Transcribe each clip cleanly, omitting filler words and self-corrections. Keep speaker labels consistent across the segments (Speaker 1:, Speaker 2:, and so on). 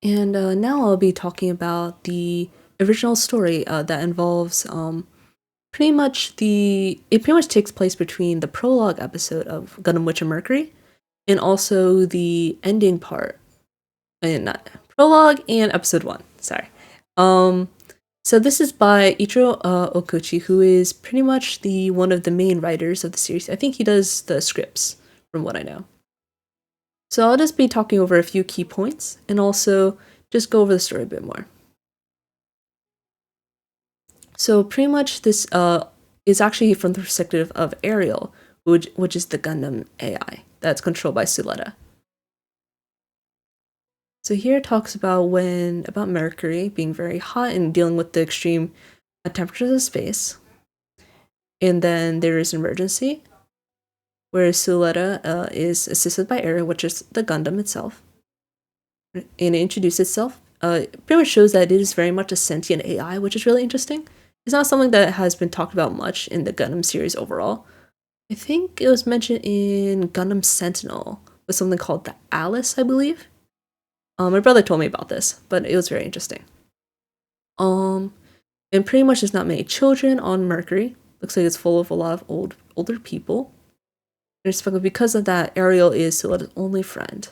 Speaker 1: And now I'll be talking about the original story that involves it pretty much takes place between the prologue episode of Gundam Witch and Mercury and also the ending part. And not prologue and episode 1. Sorry. Um so this is by Ichiro Okuchi, who is pretty much the one of the main writers of the series. I think he does the scripts from what I know. So I'll just be talking over a few key points and also just go over the story a bit more. So pretty much this is actually from the perspective of Ariel, which is the Gundam AI that's controlled by Suletta. So here it talks about Mercury being very hot and dealing with the extreme temperatures of space. And then there is an emergency where Suletta is assisted by Ariel, which is the Gundam itself. And it introduces itself. It pretty much shows that it is very much a sentient AI, which is really interesting. It's not something that has been talked about much in the Gundam series overall. I think it was mentioned in Gundam Sentinel with something called the Alice, I believe. My brother told me about this, but it was very interesting. And pretty much there's not many children on Mercury. Looks like it's full of a lot of older people. And because of that, Ariel is Suletta's only friend.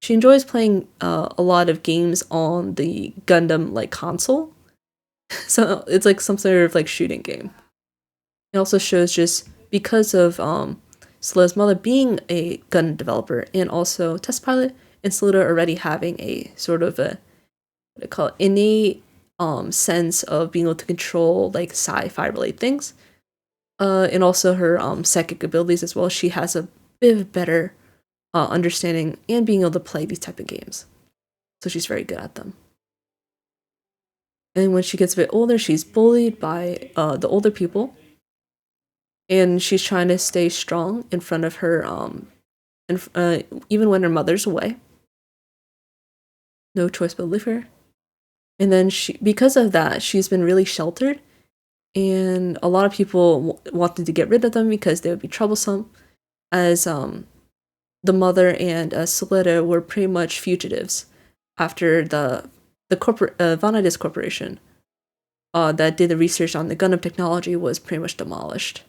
Speaker 1: She enjoys playing a lot of games on the Gundam like console. So it's like some sort of like shooting game. It also shows just because of Suletta's mother being a Gundam developer and also test pilot, and Suletta already having a sort of a what I call it, innate sense of being able to control like sci-fi related things. And also her psychic abilities as well. She has a bit of better understanding and being able to play these type of games. So she's very good at them. And when she gets a bit older, she's bullied by the older people. And she's trying to stay strong in front of her, even when her mother's away. No choice but to leave her. And then because of that, she's been really sheltered. And a lot of people wanted to get rid of them because they would be troublesome, as the mother and Suletta were pretty much fugitives after the Vanadis Corporation that did the research on the Gundam technology was pretty much demolished,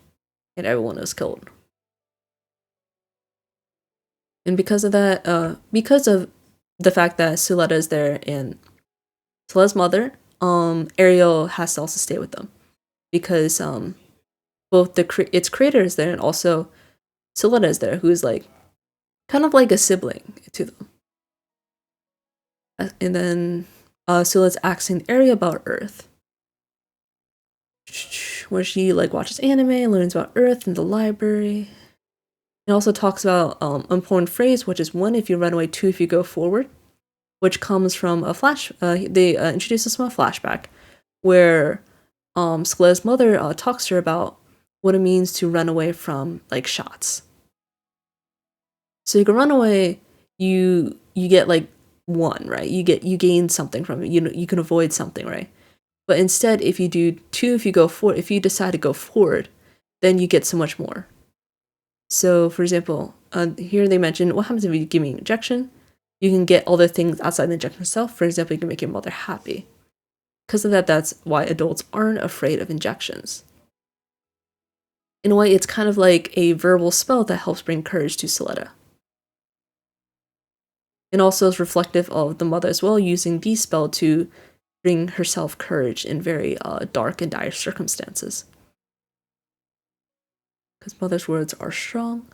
Speaker 1: and everyone was killed. And because of that, because of the fact that Suletta is there and Suletta's mother, Ariel has to also stay with them because both its creator is there and also Suletta is there, who's like kind of like a sibling to them. And then Suletta's asking Ariel about Earth, where she like watches anime, learns about Earth in the library. It also talks about important phrase, which is 1 if you run away, 2 if you go forward, which comes from a flash. They introduce us from a flashback where Suletta's mother talks to her about what it means to run away from like shots. So you can run away, you get like 1, right? You gain something from it. You can avoid something, right? But instead, if you do 2, if you decide to go forward, then you get so much more. So, for example, here they mention what happens if you give me an injection. You can get other things outside the injection itself. For example, you can make your mother happy. Because of that, that's why adults aren't afraid of injections. In a way, it's kind of like a verbal spell that helps bring courage to Suletta. And also is reflective of the mother as well, using the spell to bring herself courage in very dark and dire circumstances. Because mother's words are strong.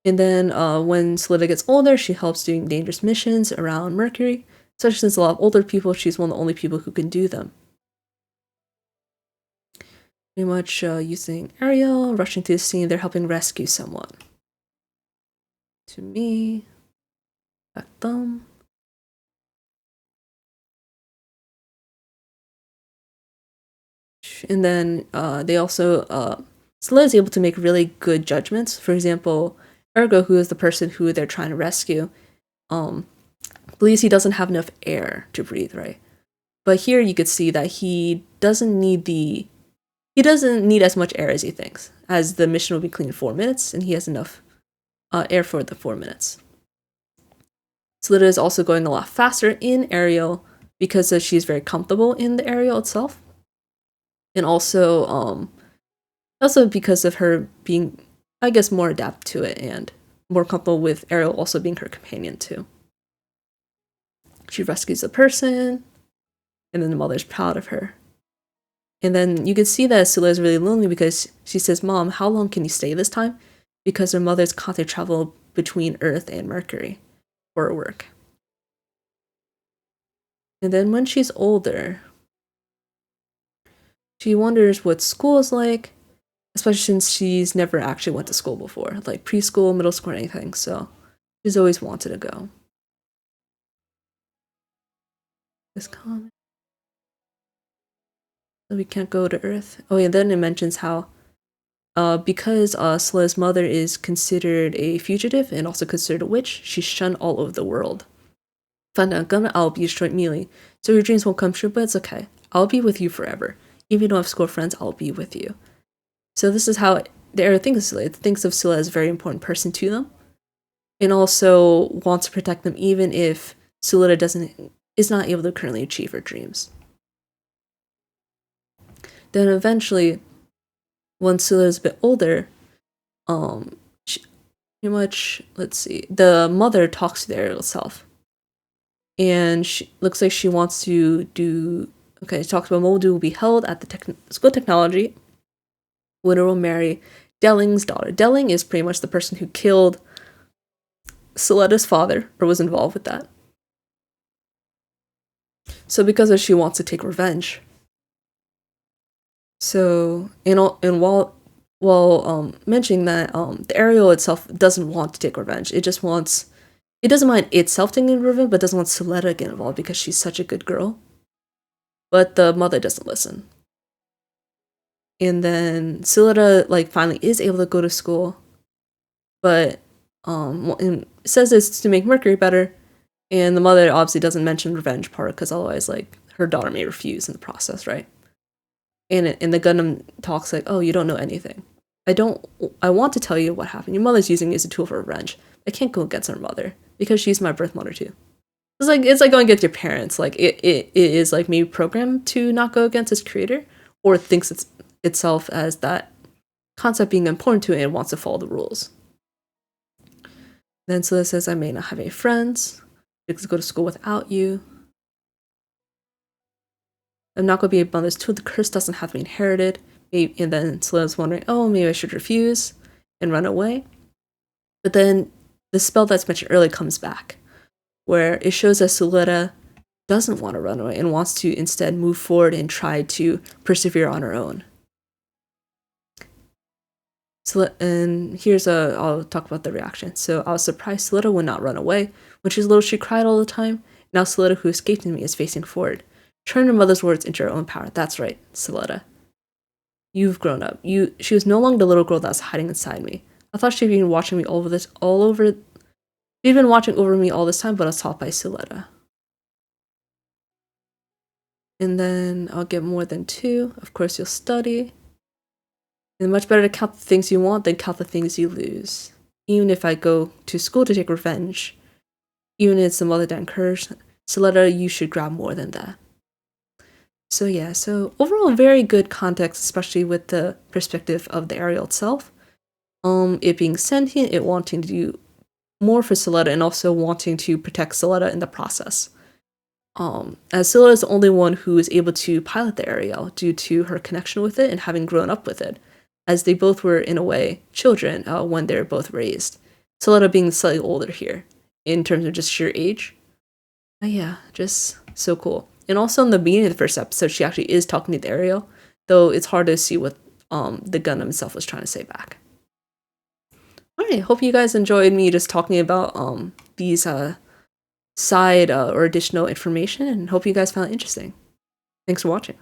Speaker 1: And then when Suletta gets older, she helps doing dangerous missions around Mercury. Especially since a lot of older people, she's one of the only people who can do them. Pretty much using Ariel, rushing to the scene, they're helping rescue someone. To me, back thumb. And then they also, Suletta is able to make really good judgments. For example, Ergo, who is the person who they're trying to rescue, believes he doesn't have enough air to breathe, right? But here you could see that he doesn't need as much air as he thinks, as the mission will be clean in 4 minutes, and he has enough air for the 4 minutes. Suletta is also going a lot faster in aerial because she's very comfortable in the aerial itself. And also because of her being, I guess, more adapted to it and more comfortable with aerial also being her companion too. She rescues a person, and then the mother's proud of her. And then you can see that Suletta is really lonely because she says, "Mom, how long can you stay this time?" Because her mother's constantly travel between Earth and Mercury for her work. And then when she's older, she wonders what school is like, especially since she's never actually went to school before, like preschool, middle school, or anything. So she's always wanted to go. This comment. So we can't go to Earth. Oh yeah, then it mentions how because Soletta's mother is considered a fugitive and also considered a witch, she's shunned all over the world. Find out Gundam, I'll be destroyed immediately. So your dreams won't come true, but it's okay. I'll be with you forever. Even if you don't have school friends, I'll be with you. So this is how the era thinks of Suletta. It thinks of Suletta as a very important person to them. And also wants to protect them even if Suletta is not able to currently achieve her dreams. Then eventually, when Suletta is a bit older, she, pretty much, let's see, the mother talks to the aerial itself. And she looks like she wants to do, okay, she talks about Moldu will be held at the School of Technology. Winter will marry Delling's daughter. Delling is pretty much the person who killed Suletta's father, or was involved with that. So because she wants to take revenge. So, and while mentioning that the aerial itself doesn't want to take revenge, it doesn't mind itself taking revenge, but doesn't want Suletta to get involved because she's such a good girl. But the mother doesn't listen. And then Suletta finally is able to go to school, but and says it's to make Mercury better, and the mother obviously doesn't mention revenge part because otherwise her daughter may refuse in the process, right? And the Gundam talks like, "Oh, you don't know anything. I want to tell you what happened. Your mother's using it as a tool for revenge. I can't go against her mother because she's my birth mother too." It's like going against your parents. Like it is like maybe programmed to not go against its creator, or thinks itself as that concept being important to it and wants to follow the rules. Then Suletta says, "I may not have any friends. I could go to school without you. I'm not going to be a mother's tool. The curse doesn't have to be inherited." And then Suletta's wondering, "Oh, maybe I should refuse and run away." But then the spell that's mentioned earlier comes back, where it shows that Suletta doesn't want to run away and wants to instead move forward and try to persevere on her own. And I'll talk about the reaction. So I was surprised Suletta would not run away. When she was little, she cried all the time. Now Suletta, who escaped me, is facing forward. Turn her mother's words into her own power. That's right, Suletta. You've grown up. She was no longer the little girl that was hiding inside me. I thought she'd been watching me She'd been watching over me all this time, but I was taught by Suletta. And then I'll get more than 2. Of course, you'll study. And much better to count the things you want than count the things you lose. Even if I go to school to take revenge, even if it's the mother that encouraged, Suletta, you should grab more than that. So yeah, so overall very good context, especially with the perspective of the aerial itself. It being sentient, it wanting to do more for Suletta and also wanting to protect Suletta in the process. As Suletta is the only one who is able to pilot the aerial due to her connection with it and having grown up with it, as they both were, in a way, children when they were both raised. Suletta being slightly older here, in terms of just sheer age. But yeah, just so cool. And also in the beginning of the first episode, she actually is talking to the aerial, though it's hard to see what the Gundam itself was trying to say back. Alright, hope you guys enjoyed me just talking about these side or additional information, and hope you guys found it interesting. Thanks for watching.